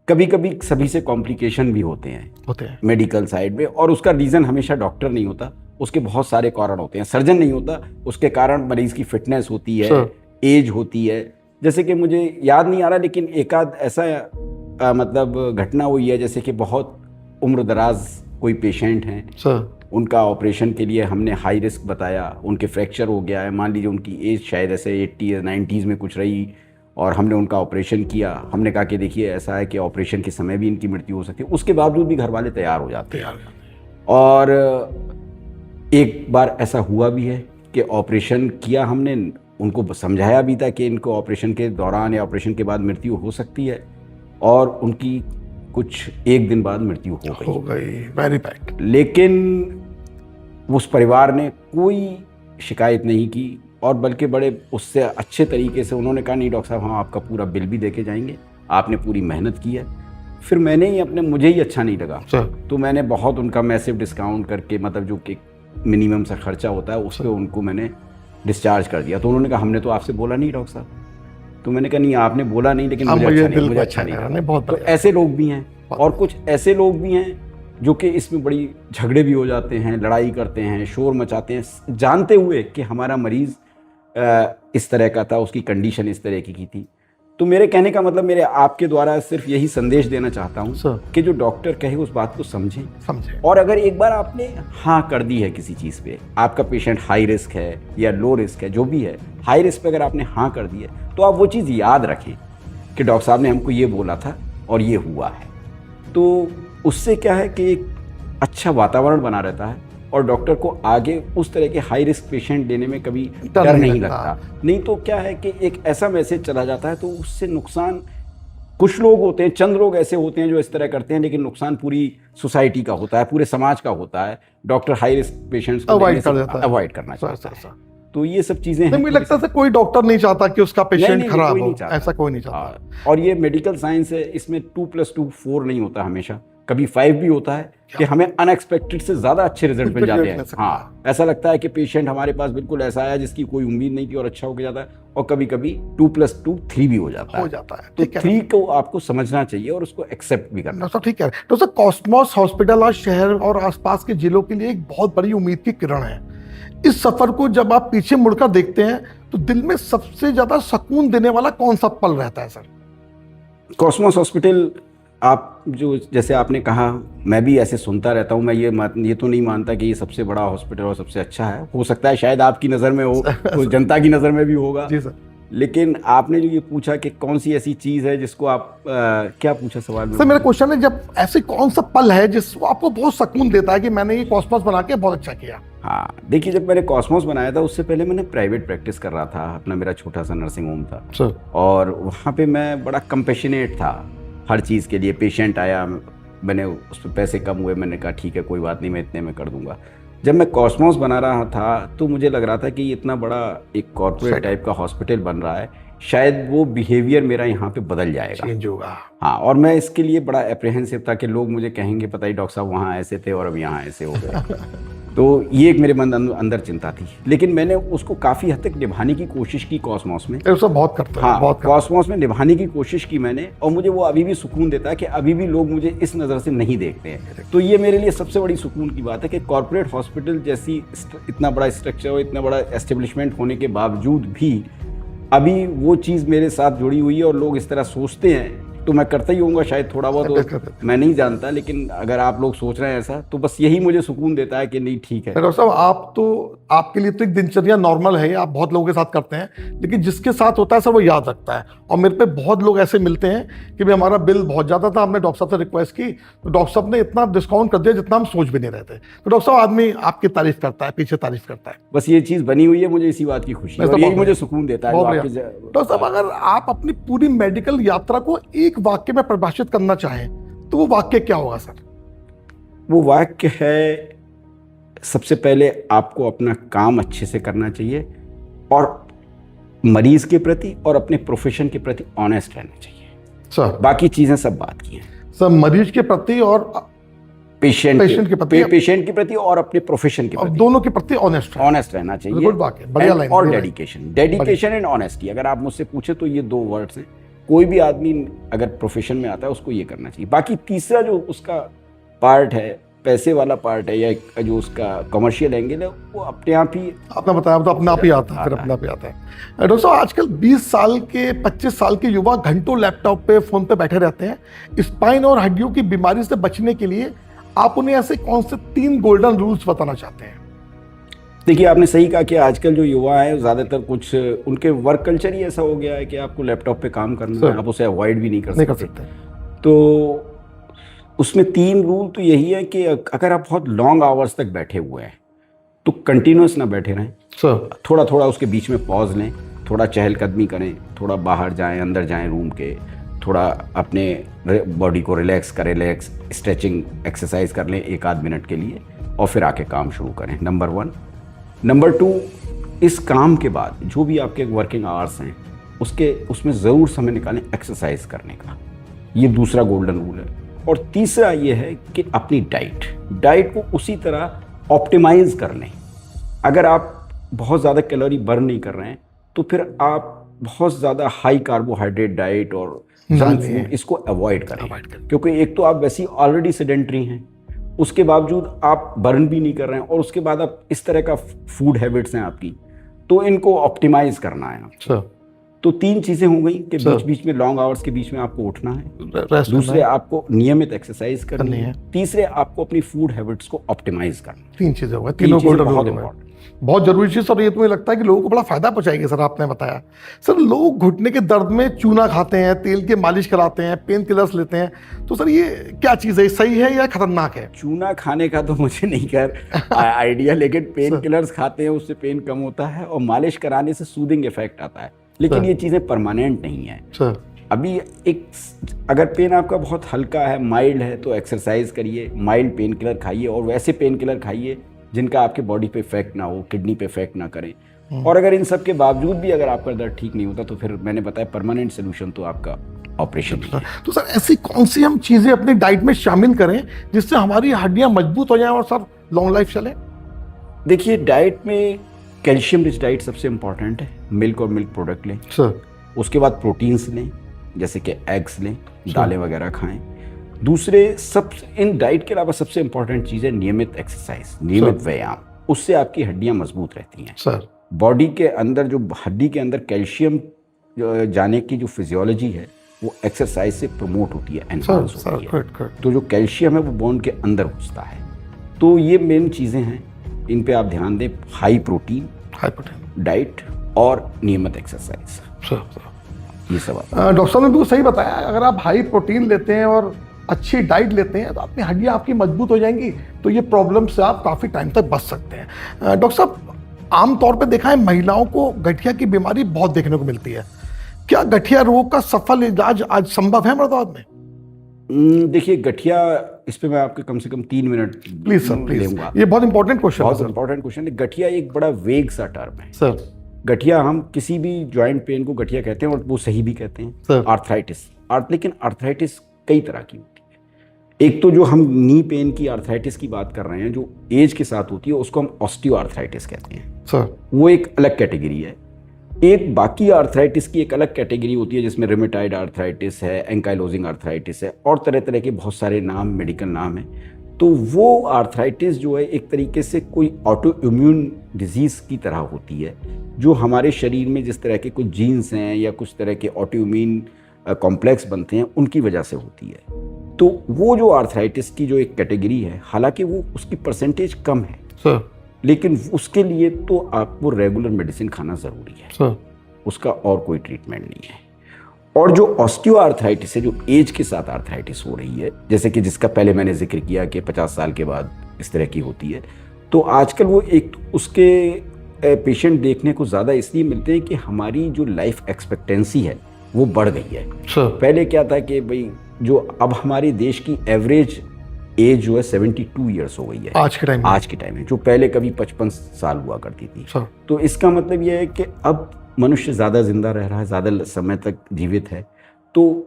S1: कभी कभी सभी से कॉम्प्लिकेशन भी होते हैं मेडिकल साइड में, और उसका रीज़न हमेशा डॉक्टर नहीं होता, उसके बहुत सारे कारण होते हैं। सर्जन नहीं होता, उसके कारण मरीज की फिटनेस होती है, एज होती है। जैसे कि मुझे याद नहीं आ रहा, लेकिन एक आध ऐसा मतलब घटना हुई है, जैसे कि बहुत उम्र दराज कोई पेशेंट हैं, उनका ऑपरेशन के लिए हमने हाई रिस्क बताया, उनके फ्रैक्चर हो गया है, मान लीजिए उनकी एज शायद ऐसे 80 या 90s में कुछ रही, और हमने उनका ऑपरेशन किया। हमने कहा कि देखिए ऐसा है कि ऑपरेशन के समय भी इनकी मृत्यु हो सकती है, उसके बावजूद भी घर वाले तैयार हो जाते हैं। और एक बार ऐसा हुआ भी है कि ऑपरेशन किया हमने, उनको समझाया भी था कि इनको ऑपरेशन के दौरान या ऑपरेशन के बाद मृत्यु हो सकती है, और उनकी कुछ एक दिन बाद मृत्यु हो गई।
S2: Very bad.
S1: लेकिन उस परिवार ने कोई शिकायत नहीं की, और बल्कि बड़े उससे अच्छे तरीके से उन्होंने कहा नहीं डॉक्टर साहब, हम आपका पूरा बिल भी देके जाएंगे, आपने पूरी मेहनत की है। फिर मैंने ही मुझे ही अच्छा नहीं लगा, तो मैंने बहुत उनका मैसिव डिस्काउंट करके, मतलब जो कि मिनिमम सा खर्चा होता है उस पर उनको मैंने डिस्चार्ज कर दिया। तो उन्होंने कहा हमने तो आपसे बोला नहीं डॉक्टर साहब। तो मैंने कहा नहीं आपने बोला नहीं, लेकिन मुझे अच्छा नहीं लगा। तो ऐसे लोग भी हैं, और कुछ ऐसे लोग भी हैं जो कि इसमें बड़ी झगड़े भी हो जाते हैं, लड़ाई करते हैं, शोर मचाते हैं, जानते हुए कि हमारा मरीज़ इस तरह का था, उसकी कंडीशन इस तरह की थी। तो मेरे कहने का मतलब, मेरे आपके द्वारा सिर्फ यही संदेश देना चाहता हूँ कि जो डॉक्टर कहे उस बात को समझें। और अगर एक बार आपने हाँ कर दी है किसी चीज़ पे, आपका पेशेंट हाई रिस्क है या लो रिस्क है, जो भी है, हाई रिस्क पे अगर आपने हाँ कर दी है तो आप वो चीज़ याद रखें कि डॉक्टर साहब ने हमको ये बोला था और ये हुआ है। तो उससे क्या है कि एक अच्छा वातावरण बना रहता है, और डॉक्टर को आगे उस तरह के हाई रिस्क पेशेंट देने में कभी डर नहीं लगता। नहीं तो क्या है कि एक ऐसा मैसेज चला जाता है, तो उससे नुकसान, कुछ लोग होते हैं, चंद लोग ऐसे होते हैं जो इस तरह करते हैं, लेकिन नुकसान पूरी सोसाइटी का होता है, पूरे समाज का होता है। डॉक्टर हाई रिस्क पेशेंट्स को अवॉइड करना चाहता है। तो ये सब चीजें हैं।
S2: मुझे लगता है कोई डॉक्टर नहीं चाहता कि उसका पेशेंट खराब
S1: कोई
S2: हो,
S1: नहीं चाहता।
S2: ऐसा कोई नहीं चाहता।
S1: और ये मेडिकल साइंस है, इसमें 2+2 4 नहीं होता, हमेशा कभी 5 भी होता है कि हमें अनएक्सपेक्टेड से ज्यादा अच्छे रिजल्ट मिल जाते हैं। हाँ, ऐसा लगता है कि पेशेंट हमारे पास बिल्कुल ऐसा आया जिसकी कोई उम्मीद नहीं थी और अच्छा होकर जाता है, और कभी कभी 2+2 3 भी हो जाता है। तो 3 को आपको समझना चाहिए और उसको एक्सेप्ट भी करना।
S2: ठीक है। तो सर, कॉस्मोस हॉस्पिटल आज शहर और आसपास के जिलों के लिए एक बहुत बड़ी उम्मीद की किरण है। इस सफर को जब आप पीछे मुड़कर देखते हैं तो दिल में सबसे ज्यादा सुकून देने वाला कौन सा पल रहता है सर?
S1: कॉस्मोस हॉस्पिटल, आप जो जैसे आपने कहा, मैं भी ऐसे सुनता रहता हूँ। मैं ये तो नहीं मानता कि ये सबसे बड़ा हॉस्पिटल और सबसे अच्छा है। हो सकता है शायद आपकी नज़र में हो, तो जनता की नज़र में भी होगा।
S2: जी सर।
S1: लेकिन आपने जो ये पूछा कि कौन सी ऐसी चीज़ है जिसको आप क्या पूछा सवाल में?
S2: सर, मेरा क्वेश्चन है, जब ऐसे कौन सा पल है जिसको आपको बहुत सुकून देता है कि मैंने ये कॉस्मोस बना के बहुत अच्छा किया?
S1: हाँ, देखिए, जब मैंने कॉस्मोस बनाया था उससे पहले मैंने प्राइवेट प्रैक्टिस कर रहा था अपना। मेरा छोटा सा नर्सिंग होम था
S2: सर,
S1: और वहाँ पे मैं बड़ा कंपेशनेट था हर चीज़ के लिए। पेशेंट आया, मैंने उस पर पैसे कम हुए, मैंने कहा ठीक है कोई बात नहीं, मैं इतने में कर दूंगा। जब मैं कॉस्मोस बना रहा था तो मुझे लग रहा था कि इतना बड़ा एक कॉर्पोरेट टाइप का हॉस्पिटल बन रहा है, शायद वो बिहेवियर मेरा यहाँ पे बदल जाएगा,
S2: चेंज होगा।
S1: हाँ, और मैं इसके लिए बड़ा एप्रीहेंसिव था कि लोग मुझे कहेंगे पता ही डॉक्टर साहब वहाँ ऐसे थे और अब यहाँ ऐसे हो गए। तो ये एक मेरे मन अंदर चिंता थी, लेकिन मैंने उसको काफ़ी हद तक निभाने की कोशिश की कॉस्मोस में।
S2: बहुत करते हैं।
S1: हाँ,
S2: बहुत
S1: कॉस्मोस में निभाने की कोशिश की मैंने, और मुझे वो अभी भी सुकून देता है कि अभी भी लोग मुझे इस नज़र से नहीं देखते हैं। तो ये मेरे लिए सबसे बड़ी सुकून की बात है कि कॉर्पोरेट हॉस्पिटल जैसी इतना बड़ा स्ट्रक्चर और इतना बड़ा एस्टेब्लिशमेंट होने के बावजूद भी अभी वो चीज़ मेरे साथ जुड़ी हुई है और लोग इस तरह सोचते हैं। तो मैं करता ही होऊंगा शायद थोड़ा बहुत, मैं नहीं जानता, लेकिन अगर आप लोग सोच रहे हैं ऐसा तो बस यही मुझे सुकून देता है कि नहीं ठीक है।
S2: डॉक्टर साहब, आप तो, आपके लिए तो एक दिनचर्या नॉर्मल है, आप बहुत लोगों के साथ करते हैं, लेकिन जिसके साथ होता है सर वो याद रखता है। और मेरे पे बहुत लोग ऐसे मिलते हैं कि भाई हमारा बिल बहुत ज़्यादा था, हमने डॉक्टर साहब से रिक्वेस्ट की तो डॉक्टर साहब ने इतना डिस्काउंट कर दिया जितना हम सोच भी नहीं रहे थे। तो डॉक्टर साहब, आदमी आपकी तारीफ करता है, पीछे तारीफ करता है।
S1: बस ये चीज़ बनी हुई है, मुझे इसी बात की खुशी है और यही मुझे सुकून देता है।
S2: डॉक्टर साहब, अगर आप अपनी पूरी मेडिकल यात्रा को एक वाक्य में परिभाषित करना चाहें तो वो वाक्य क्या होगा सर?
S1: वो वाक्य है, सबसे पहले आपको अपना काम अच्छे से करना चाहिए और मरीज के प्रति और अपने प्रोफेशन के प्रति ऑनेस्ट रहना चाहिए
S2: सर।
S1: बाकी चीजें सब बात की हैं
S2: सर, मरीज के प्रति और पेशेंट
S1: के प्रति और अपने प्रोफेशन के प्रति,
S2: दोनों के प्रति ऑनेस्ट
S1: रहना चाहिए।
S2: बढ़िया लाइन।
S1: और डेडिकेशन एंड ऑनेस्टी, अगर आप मुझसे पूछे तो ये 2 वर्ड्स हैं। कोई भी आदमी अगर प्रोफेशन में आता है उसको ये करना चाहिए। बाकी तीसरा जो उसका पार्ट है, पैसे वाला पार्ट है, या जो उसका कमर्शियल एंगल है, वो अपने आप ही,
S2: आपने बताया तो अपने आप ही आता है, फिर अपने आप ही आता है। डॉक्टर साहब, आजकल 20 साल के 25 साल के युवा घंटों लैपटॉप पे, फोन पे बैठे रहते हैं। स्पाइन और हड्डियों की बीमारी से बचने के लिए आप उन्हें ऐसे कौन से 3 गोल्डन रूल्स बताना चाहते हैं?
S1: देखिए, आपने सही कहा कि आजकल जो युवा है ज़्यादातर कुछ उनके वर्क कल्चर ही ऐसा हो गया है कि आपको लैपटॉप पे काम करना है, आप उसे अवॉइड भी नहीं कर सकते। तो उसमें 3 रूल तो यही है कि अगर आप बहुत लॉन्ग आवर्स तक बैठे हुए हैं तो कंटिन्यूस ना बैठे रहें सर, थोड़ा थोड़ा उसके बीच में पॉज लें, थोड़ा चहलकदमी करें, थोड़ा बाहर जाएं, अंदर जाएं रूम के, थोड़ा अपने बॉडी को रिलैक्स करें, स्ट्रेचिंग एक्सरसाइज कर लें 1-8 मिनट के लिए, और फिर आके काम शुरू करें। नंबर 1। नंबर 2, इस काम के बाद जो भी आपके वर्किंग आवर्स हैं उसमें ज़रूर समय निकालें एक्सरसाइज करने का। ये दूसरा गोल्डन रूल है। और तीसरा ये है कि अपनी डाइट को उसी तरह ऑप्टिमाइज कर लें। अगर आप बहुत ज़्यादा कैलोरी बर्न नहीं कर रहे हैं तो फिर आप बहुत ज़्यादा हाई कार्बोहाइड्रेट डाइट और जंक फूड इसको अवॉइड करें, क्योंकि एक तो आप वैसे ही ऑलरेडी सेडेंटरी हैं, उसके बावजूद आप बर्न भी नहीं कर रहे हैं, और उसके बाद आप इस तरह का फूड हैबिट्स हैं आपकी, तो इनको ऑप्टिमाइज करना है आपको। तो 3 चीज़ें हो गई कि बीच बीच में लॉन्ग आवर्स के बीच में आपको उठना है, दूसरे आपको नियमित एक्सरसाइज करनी है, तीसरे आपको अपनी फूड हैबिट्स को ऑप्टिमाइज करना।
S2: 3 चीज़ें हो गई, तीनों गोल्डन, बहुत जरूरी चीज़। और ये तो मुझे लगता है कि लोगों को बड़ा फायदा पहुंचाएगी सर, आपने बताया। सर, लोग घुटने के दर्द में चूना खाते हैं, तेल की मालिश कराते हैं, पेन किलर्स लेते हैं, तो सर ये क्या चीज़ है, सही है या खतरनाक है?
S1: चूना खाने का तो मुझे नहीं कर आइडिया, लेकिन पेन किलर्स खाते हैं उससे पेन कम होता है, और मालिश कराने से सूदिंग इफेक्ट आता है, लेकिन ये चीज़ें परमानेंट नहीं है। अभी अगर पेन आपका बहुत हल्का है, माइल्ड है, तो एक्सरसाइज करिए, माइल्ड पेन किलर खाइए, और वैसे पेन किलर खाइए जिनका आपके बॉडी पे इफेक्ट ना हो, किडनी पे इफेक्ट ना करें। और अगर इन सब के बावजूद भी अगर आपका दर्द ठीक नहीं होता तो फिर मैंने बताया परमानेंट सोल्यूशन तो आपका ऑपरेशन ही है।
S2: तो सर ऐसी कौन सी हम चीजें अपनी डाइट में शामिल करें जिससे हमारी हड्डियां मजबूत हो जाएं और सर लॉन्ग लाइफ चले?
S1: देखिए, डाइट में कैल्शियम रिच डाइट सबसे इम्पॉर्टेंट है। मिल्क और मिल्क प्रोडक्ट लें,
S2: सर
S1: उसके बाद प्रोटीन्स लें, जैसे कि एग्स लें, दालें वगैरह खाएं। दूसरे सब इन डाइट के अलावा सबसे इम्पॉर्टेंट चीज़ है नियमित एक्सरसाइज, नियमित व्यायाम। उससे आपकी हड्डियां मजबूत रहती हैं।
S2: सर
S1: बॉडी के अंदर जो हड्डी के अंदर कैल्शियम जाने की जो फिजियोलॉजी है वो एक्सरसाइज से प्रमोट होती है, एनहांस होती है। तो जो कैल्शियम है वो बोन के अंदर घुसता है। तो ये मेन चीज़ें हैं, इन पे आप ध्यान दें। हाई प्रोटीन डाइट और नियमित एक्सरसाइज, ये सब।
S2: डॉक्टर साहब ने बिल्कुल सही बताया, अगर आप हाई प्रोटीन लेते हैं और अच्छी डाइट लेते हैं तो अपनी हड्डियां आपकी मजबूत हो जाएंगी, तो ये प्रॉब्लम से आप काफ़ी टाइम तक बच सकते हैं। डॉक्टर साहब, आमतौर पे देखा है महिलाओं को गठिया की बीमारी बहुत देखने को मिलती है। क्या गठिया रोग का सफल इलाज आज संभव है मर्दाबाद में?
S1: देखिए, गठिया, इस पे मैं आपके कम से कम 3 मिनट
S2: प्लीज सर, प्लीज। ये बहुत इंपॉर्टेंट क्वेश्चन है।
S1: बहुत इंपॉर्टेंट क्वेश्चन है। गठिया एक बड़ा वेग सा टर्म है
S2: सर।
S1: गठिया, हम किसी भी जॉइंट पेन को गठिया कहते हैं और वो सही भी कहते हैं। आर्थराइटिस, लेकिन आर्थराइटिस कई तरह की होती है। एक तो जो हम नी पेन की आर्थराइटिस की बात कर रहे हैं, जो एज के साथ होती है, उसको हम ऑस्टियो आर्थराइटिस कहते हैं
S2: सर।
S1: वो एक अलग कैटेगरी है। एक बाकी आर्थराइटिस की एक अलग कैटेगरी होती है जिसमें रिमेटाइड आर्थराइटिस है, एंकाइलोजिंग आर्थराइटिस है और तरह तरह के बहुत सारे नाम, मेडिकल नाम हैं। तो वो आर्थराइटिस जो है एक तरीके से कोई ऑटो इम्यून डिजीज़ की तरह होती है, जो हमारे शरीर में जिस तरह के कुछ जीन्स हैं या कुछ तरह के ऑटो इम्यून कॉम्प्लेक्स बनते हैं, उनकी वजह से होती है। तो वो जो आर्थराइटिस की जो एक कैटेगरी है, हालांकि वो उसकी परसेंटेज कम है
S2: सर,
S1: लेकिन उसके लिए तो आपको रेगुलर मेडिसिन खाना ज़रूरी है
S2: सर।
S1: उसका और कोई ट्रीटमेंट नहीं है। और जो ऑस्टियो आर्थराइटिस है, जो एज के साथ आर्थराइटिस हो रही है, जैसे कि जिसका पहले मैंने जिक्र किया कि 50 साल के बाद इस तरह की होती है, तो आजकल वो एक उसके पेशेंट देखने को ज़्यादा इसलिए मिलते हैं कि हमारी जो लाइफ एक्सपेक्टेंसी है वो बढ़ गई है। पहले क्या था कि भाई जो अब हमारे देश की एवरेज एज जो है 72 ईयर्स हो गई है आज के टाइम में, जो पहले कभी 55 साल हुआ करती थी। तो इसका मतलब यह है कि अब मनुष्य ज़्यादा जिंदा रह रहा है, ज़्यादा समय तक जीवित है, तो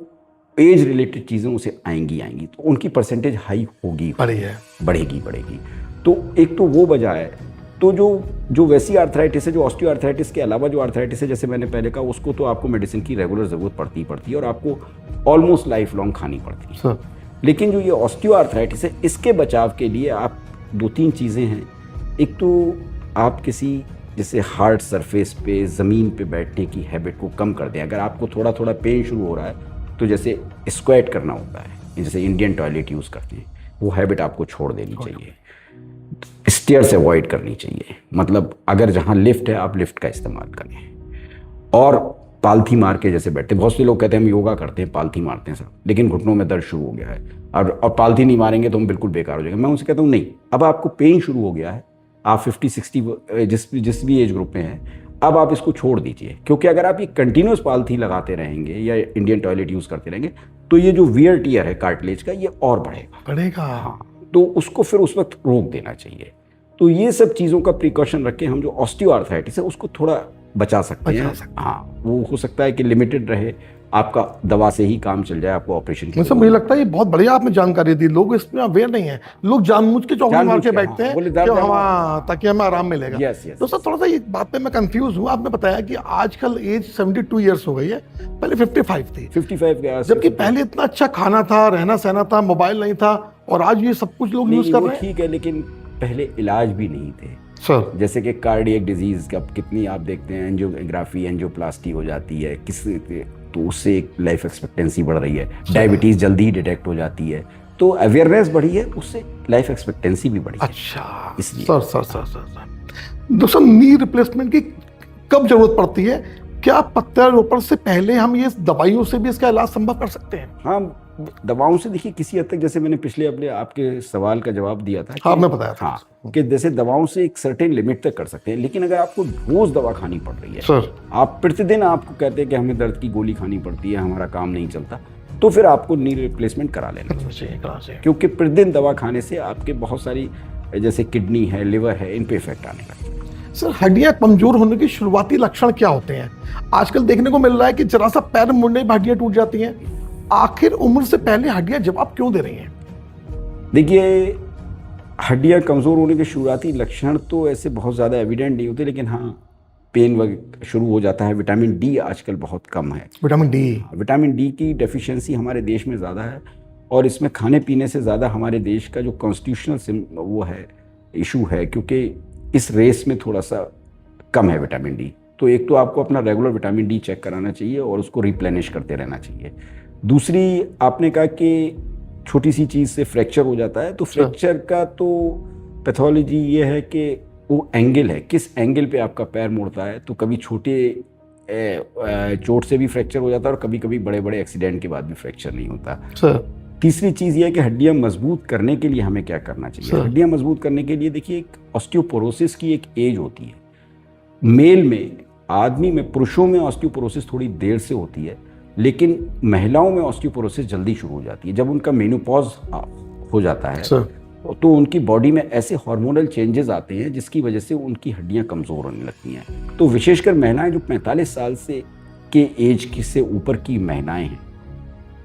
S1: एज रिलेटेड चीज़ें उसे आएंगी, तो उनकी परसेंटेज हाई होगी, बढ़ेगी। तो एक तो वो वजह है। तो जो वैसी आर्थराइटिस है, जो ऑस्टियो आर्थराइटिस के अलावा जो आर्थराइटिस है, जैसे मैंने पहले कहा, उसको तो आपको मेडिसिन की रेगुलर ज़रूरत पड़ती है और आपको ऑलमोस्ट लाइफ लॉन्ग खानी पड़ती है। लेकिन जो ये ऑस्टियो आर्थराइटिस है, इसके बचाव के लिए आप 2-3 चीज़ें हैं। एक तो आप किसी जैसे हार्ड सरफेस पे, ज़मीन पे बैठने की हैबिट को कम कर दें। अगर आपको थोड़ा थोड़ा पेन शुरू हो रहा है तो जैसे स्क्वैट करना होता है, जैसे इंडियन टॉयलेट यूज़ करते हैं, वो हैबिट आपको छोड़ देनी चाहिए। स्टेयर्स अवॉइड करनी चाहिए, मतलब अगर जहाँ लिफ्ट है आप लिफ्ट का इस्तेमाल करें। और पालथी मार के जैसे बैठते हैं, बहुत से लोग कहते हैं हम योगा करते हैं, पालथी मारते हैं सब, लेकिन घुटनों में दर्द शुरू हो गया है और पालथी नहीं मारेंगे तो हम बिल्कुल बेकार हो जाएंगे। मैं उनसे कहता हूँ नहीं, अब आपको पेन शुरू हो गया है, आप 50-60 जिस भी एज ग्रुप में हैं, अब आप इसको छोड़ दीजिए। क्योंकि अगर आप ये कंटिन्यूस पालथी लगाते रहेंगे या इंडियन टॉयलेट यूज़ करते रहेंगे तो ये जो वियर टियर है कार्टिलेज का, ये और बढ़ेगा। हाँ, तो उसको फिर उस वक्त रोक देना चाहिए। तो ये सब चीज़ों का प्रिकॉशन रख के हम जो ऑस्टियो आर्थराइटिस है उसको थोड़ा बचा सकते हैं। हाँ, वो हो सकता है कि लिमिटेड रहे, आपका दवा से ही काम चल जाए, आपको ऑपरेशन की।
S2: मुझे लगता है ये बहुत बढ़िया आपने जानकारी दी। लोग इसमें अवेयर नहीं है, लोग जानबूझ के चौकी मार के बैठते हैं ताकि हमें आराम मिलेगा। तो सर थोड़ा सा एक बात पे मैं कंफ्यूज हूँ। आपने बताया कि आजकल एज 72 ईयर्स हो गई है, पहले 55 थी,
S1: 55
S2: जबकि पहले इतना अच्छा खाना था, रहना सहना था, मोबाइल नहीं था, और आज ये सब कुछ लोग यूज कर रहे हैं।
S1: ठीक है, लेकिन पहले इलाज भी नहीं थे
S2: सर।
S1: जैसे कि कार्डियक डिजीज का कितनी आप देखते हैं, एंजियोग्राफी, एंजियोप्लास्टी हो जाती है तो उससे एक लाइफ एक्सपेक्टेंसी बढ़ रही है। डायबिटीज जल्दी ही डिटेक्ट हो जाती है, तो अवेयरनेस बढ़ी है, उससे लाइफ एक्सपेक्टेंसी भी बढ़ी है।
S2: अच्छा,
S1: इसलिए
S2: सर दोस्तों, नी रिप्लेसमेंट की कब जरूरत पड़ती है? क्या प्रत्यारोपण से पहले हम ये दवाइयों से भी इसका इलाज संभव कर सकते हैं?
S1: हाँ, दवाओं से देखिए किसी हद तक, जैसे मैंने पिछले अपने आपके सवाल का जवाब दिया था,
S2: हाँ, मैं बताया था।
S1: हाँ, कि जैसे दवाओं से एक सर्टेन लिमिट तक कर सकते हैं, लेकिन अगर आपको रोज दवा खानी पड़ रही है
S2: सर,
S1: आप प्रतिदिन आपको कहते हैं कि हमें दर्द की गोली खानी पड़ती है, हमारा काम नहीं चलता, तो फिर आपको नी रिप्लेसमेंट करा लेना चाहिए। क्योंकि प्रतिदिन दवा खाने से आपके बहुत सारी जैसे किडनी है, लिवर है, इन पे इफेक्ट आने लगता है।
S2: सर हड्डियां कमजोर होने के शुरुआती लक्षण क्या होते हैं? आजकल देखने को मिल रहा है कि जरा सा पैर मुड़ने में हड्डियां टूट जाती हैं। आखिर उम्र से पहले हड्डियां जवाब क्यों दे रही हैं?
S1: देखिए, हड्डियां कमज़ोर होने के शुरुआती लक्षण तो ऐसे बहुत ज़्यादा एविडेंट नहीं होते, लेकिन हाँ, पेन वगैरह शुरू हो जाता है। विटामिन डी आजकल बहुत कम है। विटामिन डी की डेफिशिएंसी हमारे देश में ज़्यादा है, और इसमें खाने पीने से ज़्यादा हमारे देश का जो कॉन्स्टिट्यूशनल वो है, इशू है, क्योंकि इस रेस में थोड़ा सा कम है विटामिन डी। तो एक तो आपको अपना रेगुलर विटामिन डी चेक कराना चाहिए और उसको रिप्लेनिश करते रहना चाहिए। दूसरी, आपने कहा कि छोटी सी चीज़ से फ्रैक्चर हो जाता है, तो फ्रैक्चर का तो पैथोलॉजी ये है कि वो एंगल है, किस एंगल पे आपका पैर मुड़ता है। तो कभी छोटे चोट से भी फ्रैक्चर हो जाता है और कभी कभी बड़े बड़े एक्सीडेंट के बाद भी फ्रैक्चर नहीं होता। तीसरी चीज़ ये है कि हड्डियां मजबूत करने के लिए हमें क्या करना चाहिए। हड्डियां मजबूत करने के लिए देखिए, एक ऑस्टियोपोरोसिस की एक एज होती है। मेल में, आदमी में, पुरुषों में ऑस्टियोपोरोसिस थोड़ी देर से होती है, लेकिन महिलाओं में ऑस्टियोपोरोसिस जल्दी शुरू हो जाती है। जब उनका मेनोपॉज हो जाता है तो उनकी बॉडी में ऐसे हार्मोनल चेंजेस आते हैं जिसकी वजह से उनकी हड्डियां कमज़ोर होने लगती हैं। तो विशेषकर महिलाएं जो 45 साल के एज से ऊपर की महिलाएं हैं,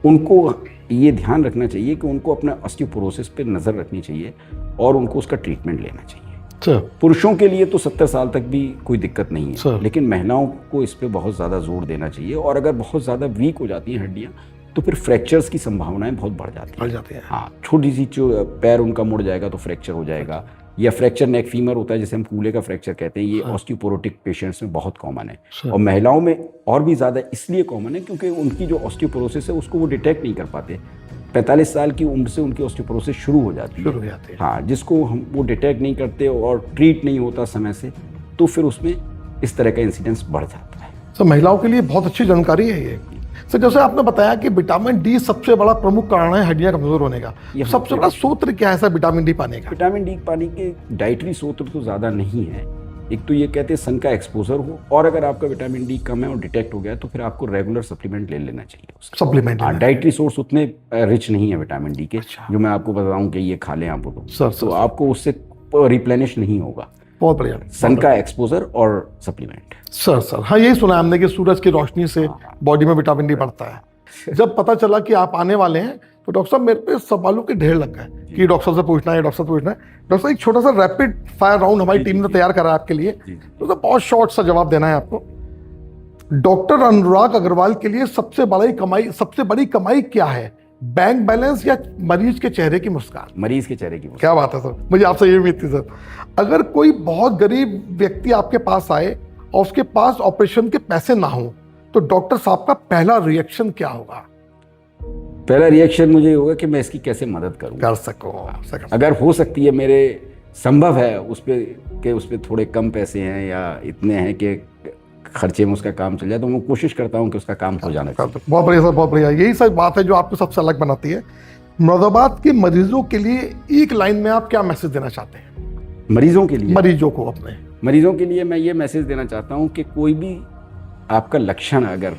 S1: उनको ये ध्यान रखना चाहिए कि उनको अपना ऑस्टियोपोरोसिस पे नज़र रखनी चाहिए और उनको उसका ट्रीटमेंट लेना चाहिए। पुरुषों के लिए तो 70 साल तक भी कोई दिक्कत नहीं है, लेकिन महिलाओं को इस पे बहुत ज़्यादा जोर देना चाहिए। और अगर बहुत ज़्यादा वीक हो जाती हैं हड्डियाँ, तो फिर फ्रैक्चर्स की संभावनाएं बहुत बढ़ जाती हैं। हाँ, छोटी सी जो पैर उनका मुड़ जाएगा तो फ्रैक्चर हो जाएगा, या फ्रैक्चर नेक फीमर होता है जिसे हम कूल्हे का फ्रैक्चर कहते हैं। ये ऑस्टियोपोरोटिक पेशेंट्स में बहुत कॉमन है, और महिलाओं में और भी ज़्यादा इसलिए कॉमन है क्योंकि उनकी जो ऑस्टियोपोरोसिस है उसको वो डिटेक्ट नहीं कर पाते। 45 साल की उम्र से उनकी ऑस्टियोपोरोसिस शुरू हो जाती है। हाँ, जिसको हम वो डिटेक्ट नहीं करते और ट्रीट नहीं होता समय से, तो फिर उसमें इस तरह का इंसिडेंस बढ़ जाता है।
S2: सर महिलाओं के लिए बहुत अच्छी जानकारी है ये। सर जैसे आपने बताया कि विटामिन डी सबसे बड़ा प्रमुख कारण है हड्डियां कमजोर होने का, सबसे बड़ा सूत्र क्या है सर विटामिन डी पाने का?
S1: विटामिन डी पाने के डाइटरी सूत्र तो ज़्यादा नहीं है। एक तो ये कहते हैं सन का एक्सपोजर हो, और अगर आपका विटामिन डी कम है और डिटेक्ट हो गया तो फिर आपको रेगुलर सप्लीमेंट ले लेना चाहिए।
S2: सप्लीमेंट?
S1: डाइटरी सोर्स उतने रिच नहीं है विटामिन डी के। जो मैं आपको बताऊं कि ये खा लें आप, तो आपको उससे रिप्लेनिश नहीं होगा।
S2: बहुत बढ़िया।
S1: सन का एक्सपोजर और सप्लीमेंट।
S2: सर हाँ, यही सुना हमने कि सूरज की रोशनी से बॉडी में विटामिन डी बढ़ता है। जब पता चला कि आप आने वाले हैं तो डॉक्टर साहब मेरे पे सवालों के ढेर लग गए कि डॉक्टर से पूछना है, डॉक्टर से पूछना है। डॉक्टर साहब एक छोटा सा रैपिड फायर राउंड हमारी टीम ने तैयार करा है आपके लिए, तो बहुत शॉर्ट सा जवाब देना है आपको। डॉक्टर अनुराग अग्रवाल के लिए सबसे बड़ी कमाई क्या है? बैंक बैलेंस या मरीज के चेहरे की मुस्कान?
S1: मरीज के चेहरे की मुस्कान।
S2: क्या बात है सर, मुझे आपसे ये उम्मीद थी सर। अगर कोई बहुत गरीब व्यक्ति आपके पास आए और उसके पास ऑपरेशन के पैसे ना हो, तो डॉक्टर साहब का पहला रिएक्शन क्या होगा?
S1: पहला रिएक्शन मुझे होगा कि मैं इसकी कैसे मदद कर सकूं। अगर हो सकती है, मेरे संभव है उस पे थोड़े कम पैसे हैं या इतने हैं कि खर्चे में उसका काम चल जाए, तो मैं कोशिश करता हूं कि उसका काम हो जाना चाहिए।
S2: बहुत बढ़िया सर, बहुत बढ़िया। यही सच बात है जो आपको सबसे अलग बनाती है। मुरादाबाद के मरीजों के लिए एक लाइन में आप क्या मैसेज देना चाहते हैं?
S1: मरीजों के लिए,
S2: अपने
S1: मरीजों के लिए मैं ये मैसेज देना चाहता हूँ कि कोई भी आपका लक्षण, अगर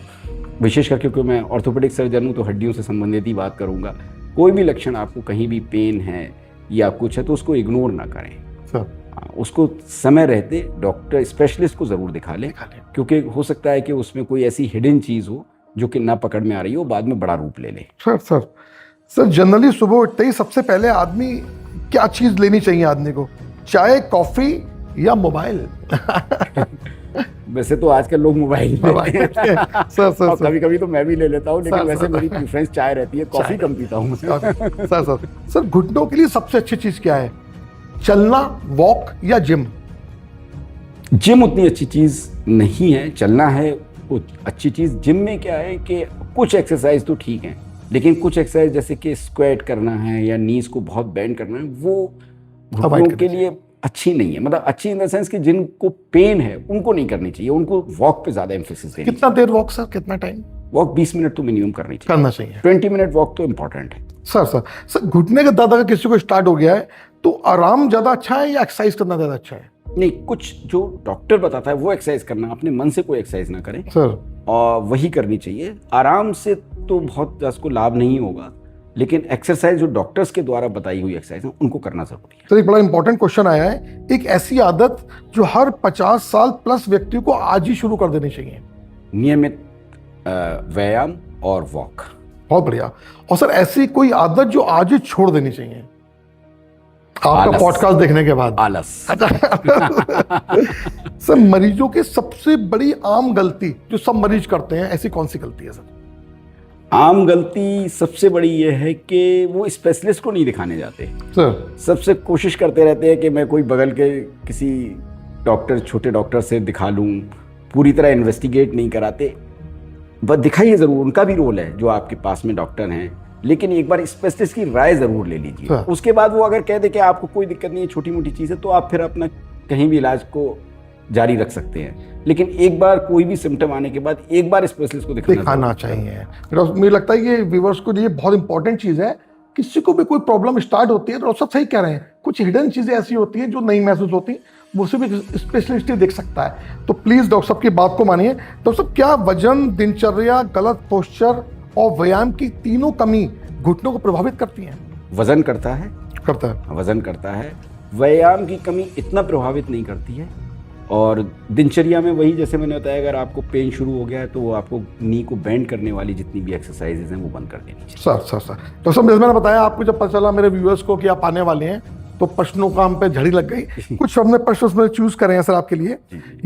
S1: विशेषकर क्योंकि मैं ऑर्थोपेडिक सर्जन हूँ तो हड्डियों से संबंधित ही बात करूँगा, कोई भी लक्षण आपको कहीं भी पेन है या कुछ है तो उसको इग्नोर ना करें। उसको समय रहते डॉक्टर स्पेशलिस्ट को ज़रूर दिखा लें, क्योंकि हो सकता है कि उसमें कोई ऐसी हिडन चीज़ हो जो कि ना पकड़ में आ रही हो, बाद में बड़ा रूप ले ले।
S2: सर जनरली सुबह उठते ही सबसे पहले आदमी क्या चीज़ लेनी चाहिए आदमी को? चाय, कॉफ़ी या मोबाइल?
S1: वैसे तो आजकल लोग मोबाइल सर कभी कभी तो मैं भी ले लेता हूँ, लेकिन वैसे मेरी प्रेफरेंस चाय रहती है, कॉफ़ी कम पीता हूँ।
S2: सर घुटनों के लिए सबसे अच्छी चीज़ क्या है? चलना, वॉक या जिम?
S1: जिम उतनी अच्छी चीज़ नहीं है, चलना है अच्छी चीज़। जिम में क्या है कि कुछ एक्सरसाइज तो ठीक है, लेकिन कुछ एक्सरसाइज जैसे कि स्क्वाट करना है या नीज को बहुत बेंड करना है, वो घुटनों के लिए अच्छी नहीं है। मतलब अच्छी इन द सेंस कि जिनको पेन है उनको नहीं करनी चाहिए, उनको वॉक पे ज़्यादा एम्फेसिस देनी।
S2: कितना देर वॉक सर, कितना टाइम?
S1: वॉक 20 मिनट तो मिनिमम करना चाहिए। 20 मिनट वॉक तो इम्पोर्टेंट है।
S2: सर घुटने का दर्द अगर किसी को स्टार्ट हो गया है तो आराम ज़्यादा अच्छा है या एक्सरसाइज करना ज़्यादा अच्छा है?
S1: नहीं, कुछ जो डॉक्टर बताता है वो एक्सरसाइज करना, अपने मन से कोई एक्सरसाइज ना करें
S2: सर,
S1: और वही करनी चाहिए। आराम से तो बहुत उसको लाभ नहीं होगा, लेकिन एक्सरसाइज जो डॉक्टर्स के द्वारा बताई हुई एक्सरसाइज है उनको करना जरूरी है।
S2: सर एक बड़ा इंपॉर्टेंट क्वेश्चन आया है, एक ऐसी आदत जो हर 50 साल प्लस व्यक्ति को आज ही शुरू कर देनी चाहिए।
S1: नियमित व्यायाम और वॉक।
S2: बहुत बढ़िया। और सर ऐसी कोई आदत जो आज ही छोड़ देनी चाहिए आपका पॉडकास्ट देखने के बाद?
S1: आलस।
S2: सर मरीजों की सबसे बड़ी आम गलती जो सब मरीज करते हैं, ऐसी कौन सी गलती है सर?
S1: आम गलती सबसे बड़ी ये है कि वो स्पेशलिस्ट को नहीं दिखाने जाते
S2: सर।
S1: सबसे कोशिश करते रहते हैं कि मैं कोई बगल के किसी डॉक्टर, छोटे डॉक्टर से दिखा लूं, पूरी तरह इन्वेस्टिगेट नहीं कराते। बस दिखाइए ज़रूर, उनका भी रोल है जो आपके पास में डॉक्टर हैं, लेकिन एक बार स्पेशलिस्ट की राय ज़रूर ले लीजिए। उसके बाद वो अगर कह दे कि आपको कोई दिक्कत नहीं है, छोटी मोटी चीज़ है, तो आप फिर अपना कहीं भी इलाज को जारी रख सकते हैं। लेकिन एक बार कोई भी सिम्टम आने के बाद एक बार स्पेशलिस्ट को दिखाना चाहिए।
S2: मुझे लगता है ये व्यूअर्स को लिए बहुत इंपॉर्टेंट चीज़ है। किसी को भी कोई प्रॉब्लम स्टार्ट होती है तो डॉक्टर साहब सही कह रहे हैं, कुछ हिडन चीज़ें ऐसी होती हैं जो नहीं महसूस होती, वो सिर्फ स्पेशलिस्ट ही देख सकता है। तो प्लीज़ डॉक्टर साहब की बात को मानिए। डॉक्टर साहब क्या वजन, दिनचर्या, गलत पोस्चर और व्यायाम की तीनों कमी घुटनों को प्रभावित करती हैं?
S1: वजन करता है, वजन करता है। व्यायाम की कमी इतना प्रभावित नहीं करती है। और दिनचर्या में वही, जैसे मैंने बताया, अगर आपको पेन शुरू हो गया है तो वो आपको नी को बेंड करने वाली जितनी भी एक्सरसाइजेज हैं वो बंद कर देनी चाहिए।
S2: सर तो सब जैसे मैंने बताया आपको, जब पता चला मेरे व्यूअर्स को कि आप आने वाले हैं तो प्रश्नों का हम पे झड़ी लग गई। कुछ हमने प्रश्न उसमें चूज करे हैं सर आपके लिए।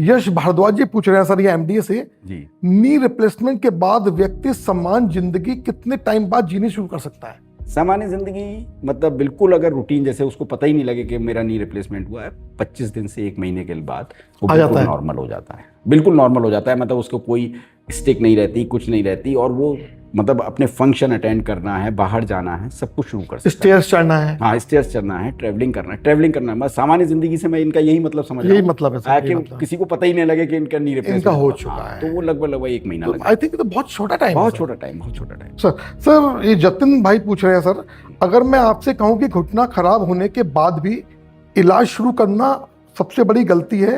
S2: यश भारद्वाज जी पूछ रहे हैं सर, ये एमडी से, नी रिप्लेसमेंट के बाद व्यक्ति समान जिंदगी कितने टाइम बाद जीनी शुरू कर सकता है?
S1: सामान्य जिंदगी मतलब बिल्कुल, अगर रूटीन जैसे उसको पता ही नहीं लगे कि मेरा नी रिप्लेसमेंट हुआ है, 25 दिन से 1 महीने के बाद वो बिल्कुल नॉर्मल हो जाता है। बिल्कुल नॉर्मल हो जाता है, मतलब उसको कोई स्टिक नहीं रहती, कुछ नहीं रहती, और वो मतलब अपने फंक्शन अटेंड करना है, बाहर जाना है, सब कुछ शुरू कर सकता है।
S2: स्टेयर्स चढ़ना है,
S1: हाँ स्टेयर्स चढ़ना है, ट्रैवलिंग करना है। सामान्य जिंदगी से मैं इनका यही मतलब समझ रहा हूँ,
S2: यही मतलब है
S1: कि किसी को पता ही नहीं लगे कि इनका नी रिप्लेसमेंट
S2: हो चुका है,
S1: तो वो लगभग 1 महीना लगा।
S2: आई थिंक तो बहुत छोटा टाइम। सर ये जतिन भाई पूछ रहे हैं, सर अगर मैं आपसे कहूँ कि घुटना खराब होने के बाद भी इलाज शुरू करना सबसे बड़ी गलती है,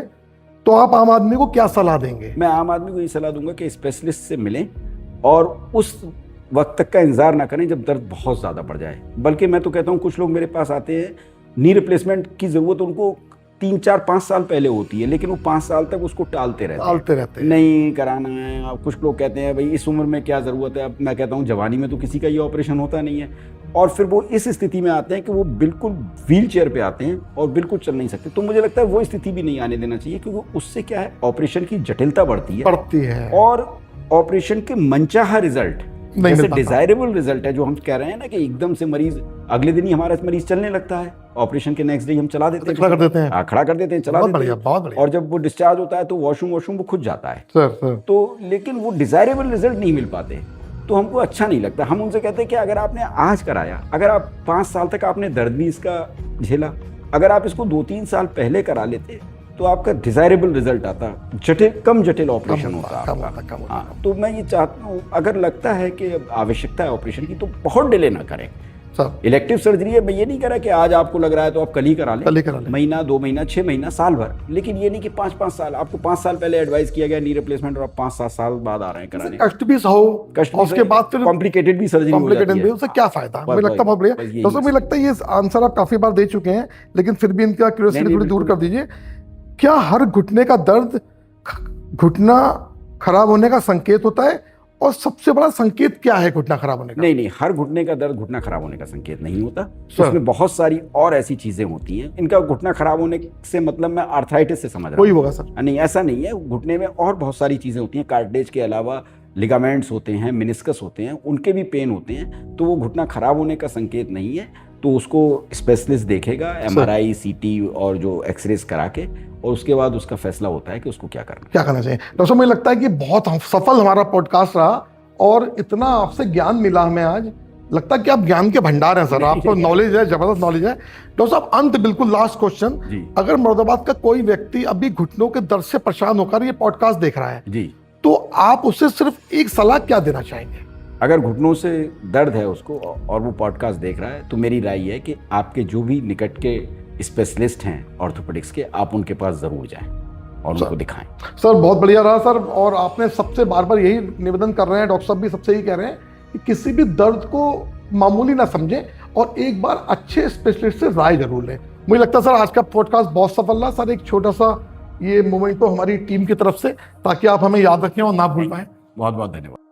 S2: तो आप आम आदमी को क्या सलाह देंगे?
S1: मैं आम आदमी को ये सलाह दूंगा कि स्पेशलिस्ट से मिलें और उस वक्त तक का इंतजार ना करें जब दर्द बहुत ज़्यादा बढ़ जाए। बल्कि मैं तो कहता हूँ, कुछ लोग मेरे पास आते हैं, नी रिप्लेसमेंट की ज़रूरत उनको 3, 4, 5 साल पहले होती है, लेकिन वो 5 साल तक उसको टालते रहते हैं। नहीं कराना है। अब कुछ लोग कहते हैं भाई इस उम्र में क्या ज़रूरत है। अब मैं कहता हूँ जवानी में तो किसी का ये ऑपरेशन होता नहीं है, और फिर वो इस स्थिति में आते हैं कि वो बिल्कुल व्हील चेयर पे आते हैं और बिल्कुल चल नहीं सकते। तो मुझे लगता है वो स्थिति भी नहीं आने देना चाहिए, क्योंकि उससे क्या है, ऑपरेशन की जटिलता बढ़ती है और ऑपरेशन के मनचाहा रिजल्ट, जैसे डिजायरेबल रिजल्ट है जो हम कह रहे हैं ना, कि एकदम से मरीज अगले दिन ही हमारा मरीज चलने लगता है, ऑपरेशन के नेक्स्ट डे हम चला देते हैं, खड़ा कर देते हैं, चला देते हैं, और जब वो डिस्चार्ज होता है तो वॉशरूम वो खुद जाता है। तो लेकिन वो डिजायरेबल रिजल्ट नहीं मिल पाते, तो हमको अच्छा नहीं लगता। हम उनसे कहते हैं कि अगर आपने आज कराया, अगर आप 5 साल तक आपने दर्द भी इसका झेला, अगर आप इसको 2-3 साल पहले करा लेते तो आपका डिजायरेबल रिजल्ट आता, कम जटिल ऑपरेशन होता। हाँ, तो मैं ये चाहता हूँ, अगर लगता है कि आवश्यकता है ऑपरेशन की तो बहुत डिले ना करें। इलेक्टिव सर्जरी है, मैं ये नहीं कह रहा कि आज आपको लग रहा है तो आप कल ही करा लें, महीना, 2 महीना, 6 महीना, साल भर, लेकिन ये नहीं कि 5-5 साल। आपको 5 साल पहले एडवाइस किया गया नी रिप्लेसमेंट और आप 5-7 साल बाद आ रहे हैं कराने।
S2: कष्ट भी सहो, उसके बाद फिर
S1: कॉम्प्लिकेटेड भी सर्जरी हो जाती है,
S2: उससे क्या फायदा? मुझे लगता है बहुत बढ़िया। दोस्तों मुझे लगता है ये आंसर आप काफी बार दे चुके हैं, लेकिन फिर भी इनका क्यूरियोसिटी थोड़ी दूर कर दीजिए। क्या हर घुटने का दर्द घुटना खराब होने का संकेत होता है, और सबसे बड़ा संकेत क्या है घुटना खराब होने का? नहीं, हर घुटने का दर्द घुटना खराब होने का संकेत नहीं होता। उसमें बहुत सारी और ऐसी चीजें होती हैं। इनका घुटना खराब होने से मतलब मैं आर्थराइटिस से समझ रहा हूँ, वही होगा सर? नहीं, ऐसा नहीं है। घुटने में और बहुत सारी चीजें होती हैं, कार्टिलेज के अलावा लिगामेंट्स होते हैं, मेनिस्कस होते हैं, उनके भी पेन होते हैं, तो वो घुटना खराब होने का संकेत नहीं है। तो उसको स्पेशलिस्ट देखेगा, MRI, CT और जो एक्सरेज करा के, और उसके बाद उसका फैसला होता है कि उसको क्या करना चाहिए। दोस्तों मुझे लगता है कि बहुत सफल हमारा पॉडकास्ट रहा, और इतना आपसे ज्ञान मिला हमें आज, लगता है कि आप ज्ञान के भंडार हैं सर, आपको नॉलेज है, जबरदस्त नॉलेज है। डॉक्टर साहब अंत बिल्कुल लास्ट क्वेश्चन, अगर मुरादाबाद का कोई व्यक्ति अभी घुटनों के दर्द से परेशान होकर ये पॉडकास्ट देख रहा है जी, तो आप उसे सिर्फ एक सलाह क्या देना चाहेंगे? अगर घुटनों से दर्द है उसको और वो पॉडकास्ट देख रहा है, तो मेरी राय है कि आपके जो भी निकट के स्पेशलिस्ट हैं ऑर्थोपेडिक्स के, आप उनके पास जरूर जाएं और उनको दिखाएं। सर बहुत बढ़िया रहा सर, और आपने सबसे बार बार यही निवेदन कर रहे हैं, डॉक्टर साहब भी सबसे यही कह रहे हैं कि किसी भी दर्द को मामूली ना समझें और एक बार अच्छे स्पेशलिस्ट से राय जरूर लें। मुझे लगता है सर आज का पॉडकास्ट बहुत सफल रहा सर। एक छोटा सा ये मोमेंट तो हमारी टीम की तरफ से, ताकि आप हमें याद रखें और ना भूल पाएं।
S1: बहुत बहुत धन्यवाद।